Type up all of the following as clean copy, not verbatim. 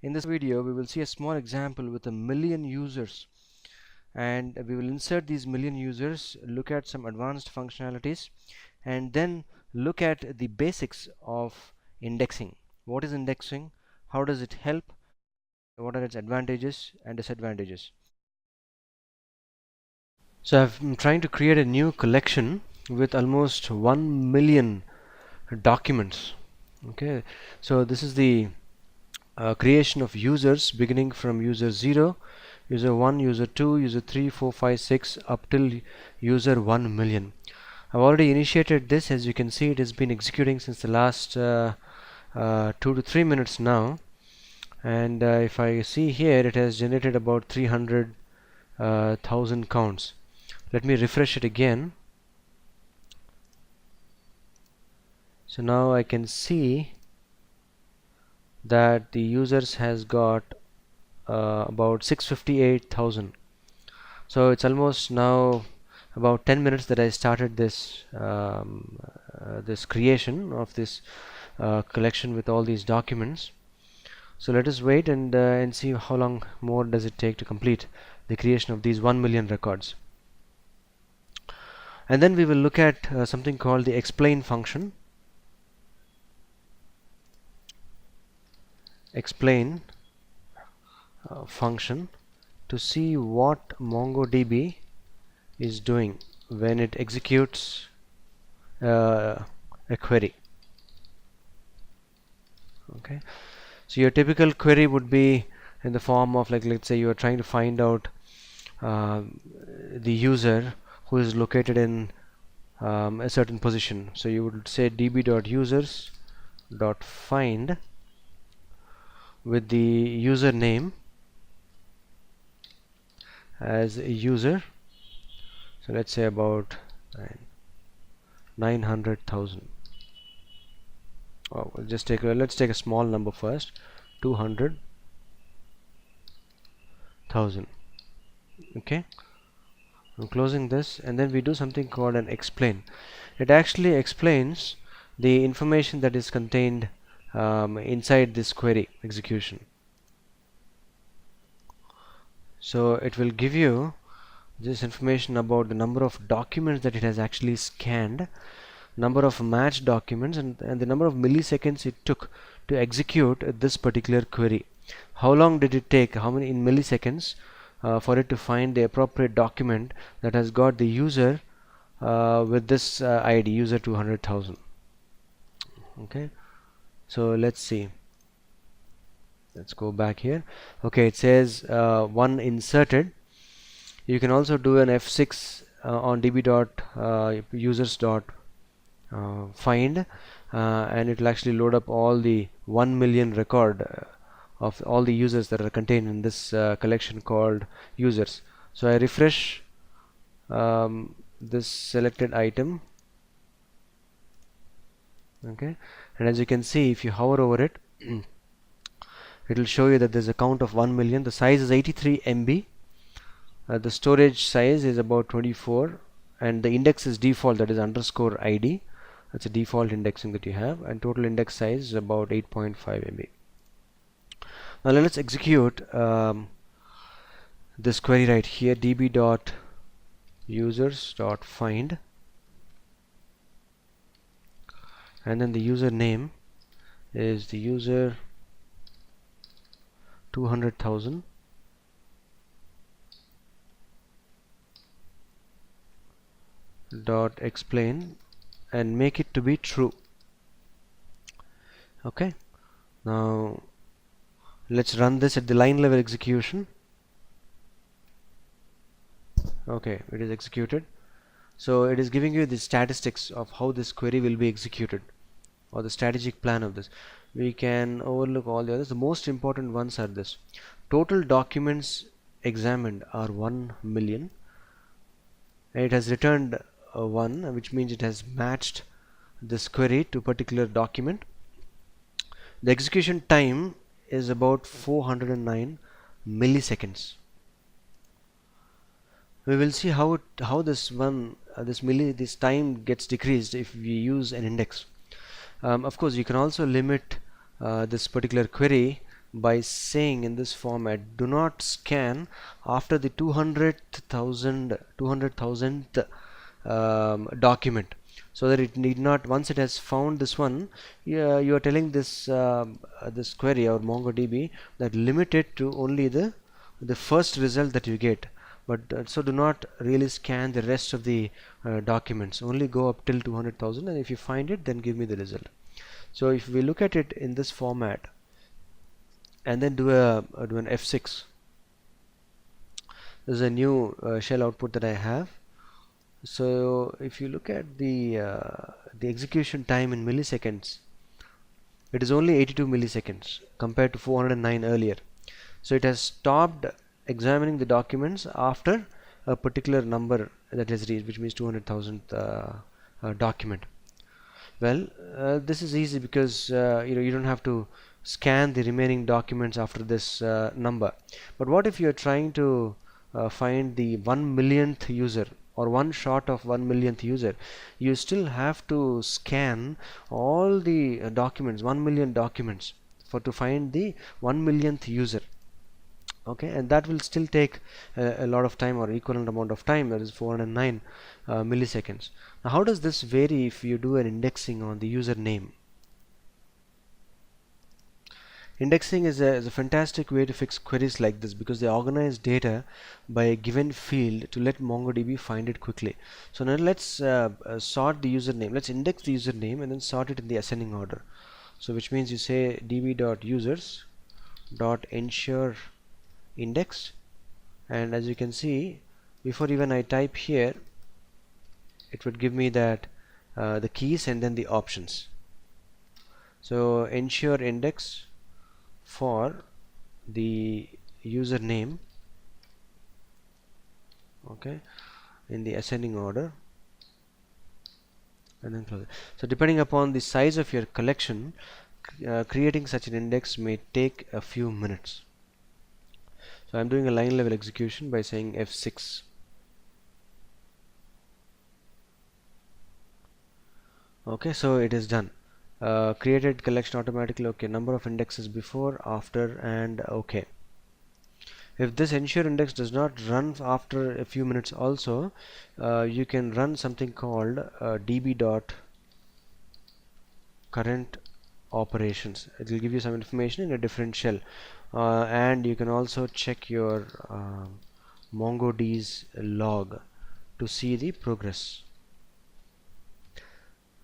In this video, we will see a small example with a million users, and we will insert these million users, look at some advanced functionalities, and then look at the basics of indexing. What is indexing? How does it help? What are its advantages and disadvantages? So I'm trying to create a new collection with almost 1 million documents. Okay, so this is the creation of users beginning from user 0, user 1, user 2, user 3, 4, 5, 6 up till user 1 million. I've already initiated this. As you can see, it has been executing since the last 2 to 3 minutes now, and if I see here, it has generated about 300,000 counts. Let me refresh it again. So now I can see that the users has got about 658,000. So it's almost now about 10 minutes that I started this this creation of this collection with all these documents. So let us wait and see how long more does it take to complete the creation of these 1 million records. And then we will look at something called the explain function. Explain function to see what MongoDB is doing when it executes a query. Okay, so your typical query would be in the form of, like, let's say you are trying to find out the user who is located in a certain position. So you would say db.users.find with the username as a user. So let's say about 900,000. Oh, let's take a small number first, 200,000. Okay, I'm closing this, and then we do something called an explain. It actually explains the information that is contained inside this query execution. So it will give you this information about the number of documents that it has actually scanned, number of matched documents, and the number of milliseconds it took to execute this particular query. How long did it take, how many in milliseconds, for it to find the appropriate document that has got the user with this ID, user 200,000. Okay, so let's see. Let's go back here. Okay, it says one inserted. You can also do an F6 on db.users.find, and it will actually load up all the 1 million record of all the users that are contained in this collection called users. So I refresh this selected item. Okay, and as you can see, if you hover over it, it will show you that there's a count of 1 million. The size is 83 MB. The storage size is about 24, and the index is default, that is underscore ID. That's a default indexing that you have, and total index size is about 8.5 MB. Now let's execute this query right here, db.users.find, and then the username is the user 200,000. Dot explain and make it to be true. Okay, now let's run this at the line level execution. Okay, it is executed. So it is giving you the statistics of how this query will be executed, or the strategic plan of this. We can overlook all the others. The most important ones are this: total documents examined are 1 million, and it has returned 1, which means it has matched this query to a particular document. The execution time is about 409 milliseconds. We will see how this time gets decreased if we use an index. Of course, you can also limit this particular query by saying in this format, do not scan after the 200,000th document, so that it need not, once it has found this one, you are telling this this query or MongoDB that limit it to only the first result that you get, but so do not really scan the rest of the documents, only go up till 200,000, and if you find it, then give me the result. So if we look at it in this format and then do an F6, this is a new shell output that I have. So if you look at the execution time in milliseconds, it is only 82 milliseconds compared to 409 earlier. So it has stopped examining the documents after a particular number that is reached, which means 200,000th document. Well, this is easy because you don't have to scan the remaining documents after this number. But what if you are trying to find the 1 millionth user or one shot of 1 millionth user? You still have to scan all the documents, 1 million documents, for to find the 1 millionth user. Okay, and that will still take a lot of time, or equivalent amount of time, that is 409 milliseconds. Now how does this vary if you do an indexing on the username? Indexing is a fantastic way to fix queries like this, because they organize data by a given field to let MongoDB find it quickly. So now let's sort the username. Let's index the username and then sort it in the ascending order. So which means you say db.users.ensure index, and as you can see, before even I type here, it would give me that the keys and then the options. So ensure index for the username, okay, in the ascending order, and then close it. So depending upon the size of your collection, creating such an index may take a few minutes. So I'm doing a line level execution by saying F6. Okay, so it is done. Created collection automatically. Okay, number of indexes before, after, and okay. If this ensure index does not run after a few minutes also, you can run something called db.current operations. It will give you some information in a different shell, and you can also check your MongoDB's log to see the progress.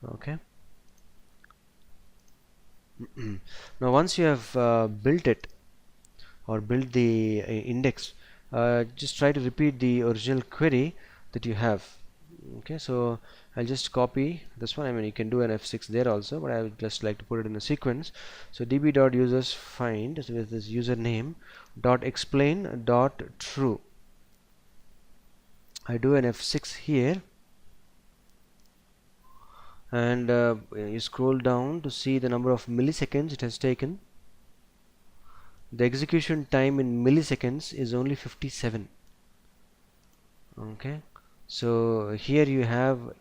Okay. Now once you have built it, or build the index, just try to repeat the original query that you have. Okay, so I'll just copy this one. I mean, you can do an F6 there also, but I would just like to put it in a sequence. So db.users find with this username dot explain dot true. I do an F6 here, and you scroll down to see the number of milliseconds it has taken. The execution time in milliseconds is only 57. Okay, so here you have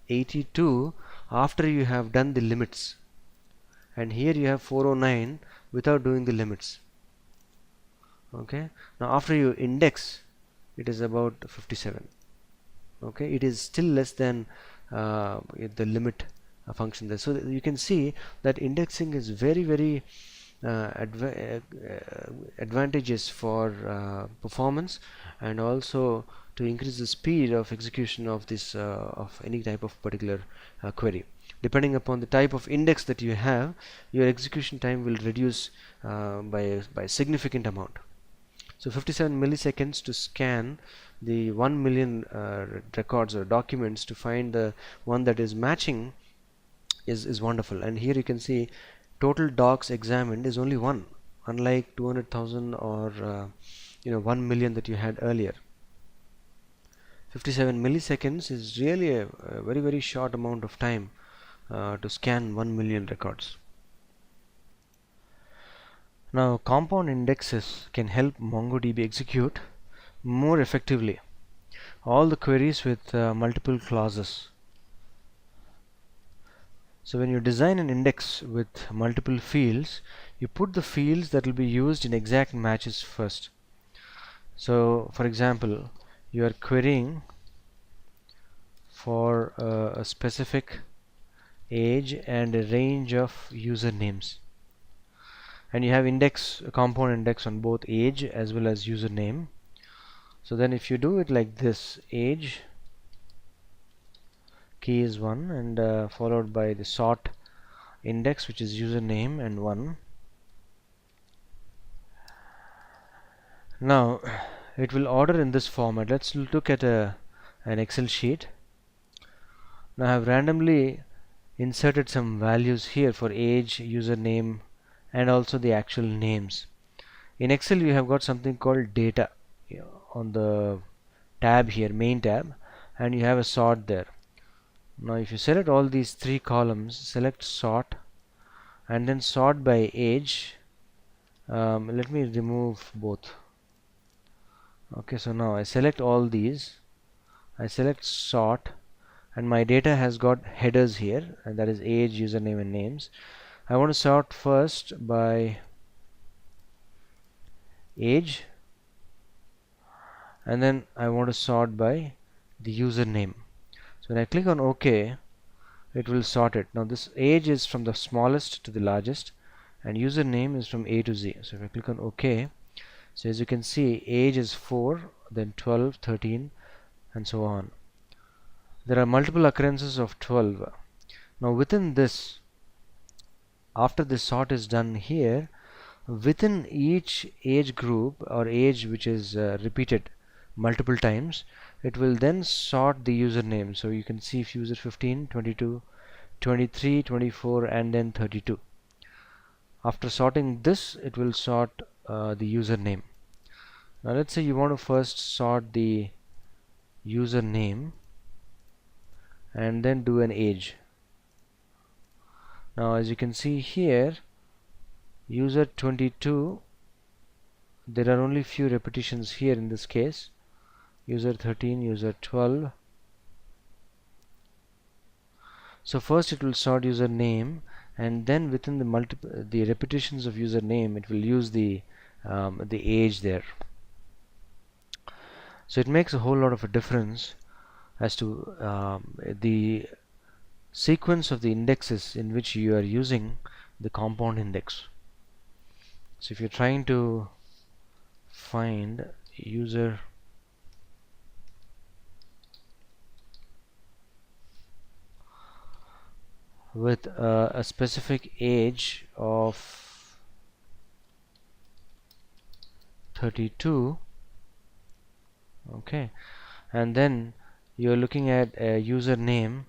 82 after you have done the limits, and here you have 409 without doing the limits. Okay, now after you index, it is about 57. Okay, it is still less than the limit function there. So you can see that indexing is very advantageous for performance, and also to increase the speed of execution of this of any type of particular query. Depending upon the type of index that you have, your execution time will reduce by a significant amount. So 57 milliseconds to scan the 1 million records or documents to find the one that is matching is wonderful. And here you can see total docs examined is only one, unlike 200,000 or 1 million that you had earlier. 57 milliseconds is really a very short amount of time to scan 1 million records. Now compound indexes can help MongoDB execute more effectively all the queries with multiple clauses. So when you design an index with multiple fields, you put the fields that will be used in exact matches first. So for example, you are querying for a specific age and a range of usernames, and you have a compound index on both age as well as username. So then if you do it like this, age key is 1 and followed by the sort index, which is username, and 1. Now it will order in this format. Let's look at an Excel sheet. Now I have randomly inserted some values here for age, username, and also the actual names. In Excel you have got something called data on the tab here, main tab, and you have a sort there. Now if you select all these three columns, select sort and then sort by age. Let me remove both. Okay, so now I select all these, I select sort, and my data has got headers here, and that is age, username, and names. I want to sort first by age, and then I want to sort by the username. So when I click on OK, it will sort it. Now this age is from the smallest to the largest, and username is from A to Z. So if I click on OK, so as you can see, age is 4, then 12, 13, and so on. There are multiple occurrences of 12. Now within this, after this sort is done here, within each age group or age which is repeated multiple times, it will then sort the username. So you can see if user 15, 22, 23, 24, and then 32. After sorting this, it will sort the username. Now let's say you want to first sort the username and then do an age. Now as you can see here, user 22, there are only few repetitions here in this case. User 13, user 12. So first it will sort username, and then within the repetitions of username, it will use the age there. So it makes a whole lot of a difference as to the sequence of the indexes in which you are using the compound index. So if you're trying to find user with a specific age of 32, okay, and then you're looking at a username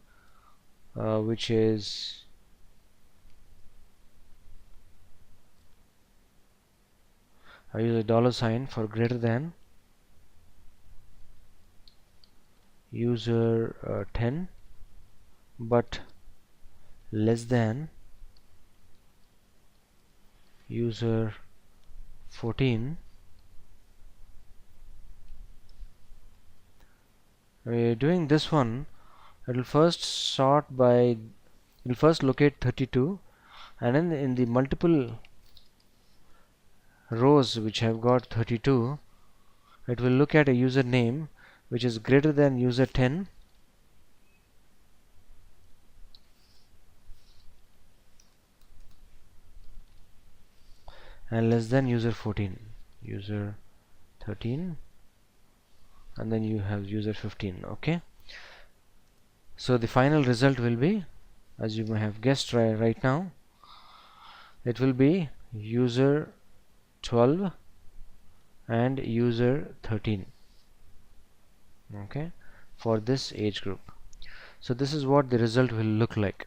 which is I use a $sign for greater than user 10 but less than user 14. We're doing this one. It will first sort by, it will first locate 32, and then in the multiple rows which have got 32, it will look at a username which is greater than user 10 and less than user 14, user 13, and then you have user 15. Okay, so the final result will be, as you may have guessed right now, it will be user 12 and user 13, okay, for this age group. So this is what the result will look like.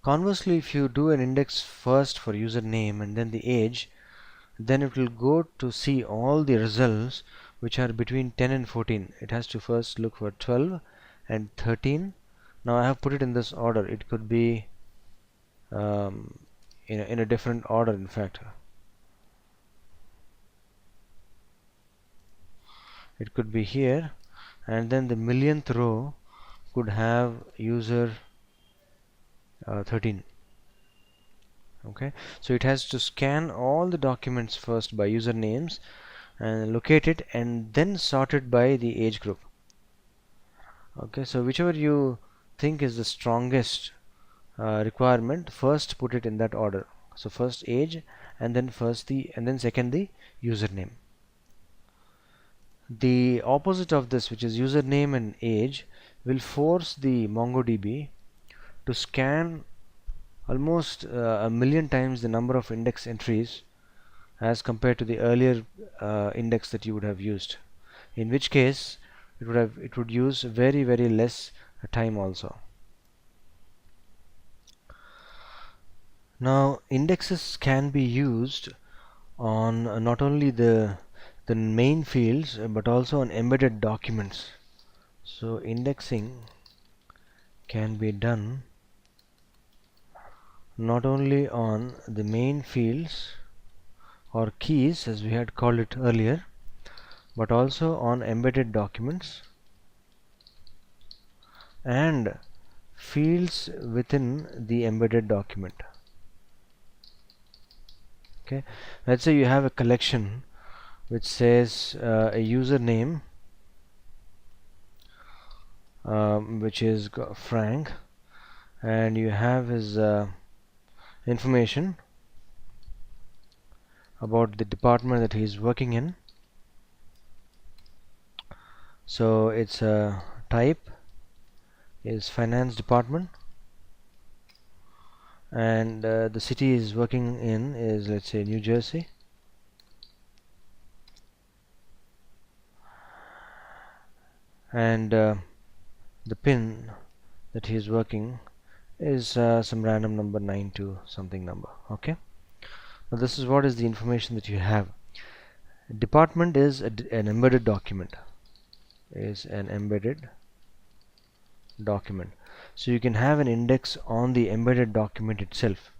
Conversely, if you do an index first for username and then the age, then it will go to see all the results which are between 10 and 14. It has to first look for 12 and 13. Now I have put it in this order. It could be in a different order, in fact. It could be here, and then the millionth row could have user 13. Okay, so it has to scan all the documents first by usernames and locate it and then sort it by the age group. Okay, so whichever you think is the strongest requirement, first put it in that order. So first age, and then second the username. The opposite of this, which is username and age, will force the MongoDB to scan almost a million times the number of index entries as compared to the earlier index that you would have used, in which case it would use very less time also. Now indexes can be used on not only the main fields but also on embedded documents. So indexing can be done not only on the main fields or keys as we had called it earlier, but also on embedded documents and fields within the embedded document. Okay, let's say you have a collection which says a username which is Frank, and you have his information about the department that he is working in. So its type is finance department, and the city is working in is, let's say, New Jersey, and the pin that he is working is some random number 92 something number. Okay, now this is what is the information that you have. Department is an embedded document, so you can have an index on the embedded document itself,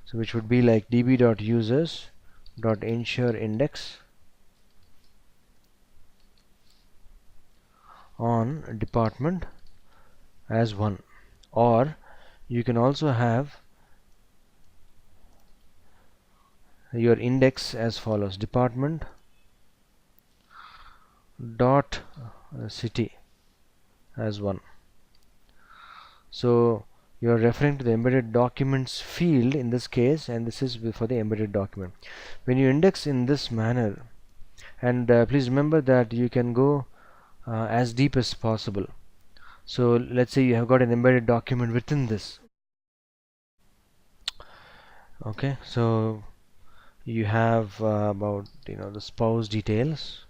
so which would be like db.users.ensure index on department as 1, or you can also have your index as follows: department dot city as 1. So you are referring to the embedded documents field in this case, and this is for the embedded document. When you index in this manner, and please remember that you can go as deep as possible. So let's say you have got an embedded document within this. Okay, so you have about the spouse details.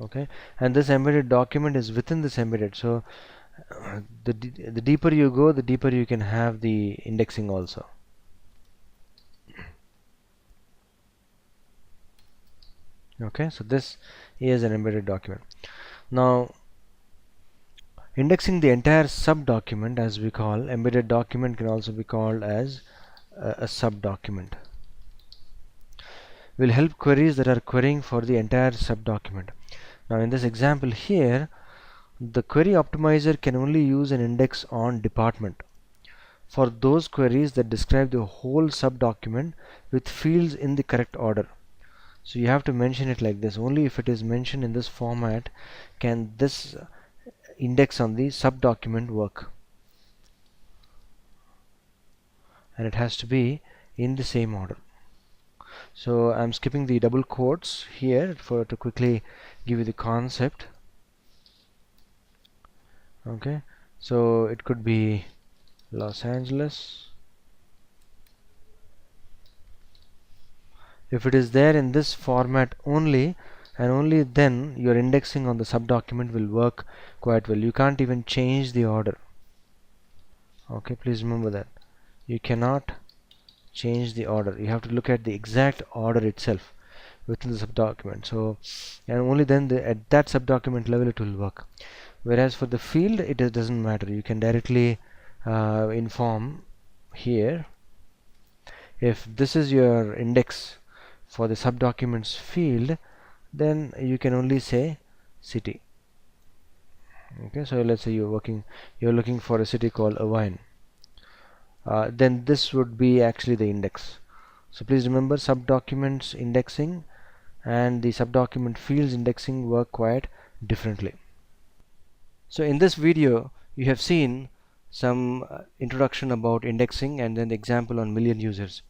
Okay, and this embedded document is within this embedded, so the deeper you go, the deeper you can have the indexing also. Okay, so this is an embedded document. Now indexing the entire sub document, as we call embedded document, can also be called as a sub document, will help queries that are querying for the entire sub document. Now in this example here, the query optimizer can only use an index on department for those queries that describe the whole sub document with fields in the correct order. So you have to mention it like this: only if it is mentioned in this format can this index on the sub document work, and it has to be in the same order. So I'm skipping the double quotes here to quickly give you the concept. Okay, so it could be Los Angeles. If it is there in this format only, and only then your indexing on the subdocument will work quite well. You can't even change the order. Okay, please remember that you cannot change the order. You have to look at the exact order itself within the subdocument. So, and only then at that subdocument level it will work. Whereas for the field, it doesn't matter. You can directly inform here, if this is your index for the subdocuments field, then you can only say city. Okay, so let's say you're looking for a city called Irvine. Then this would be actually the index. So please remember, subdocuments indexing and the subdocument fields indexing work quite differently. So in this video you have seen some introduction about indexing and then the example on million users.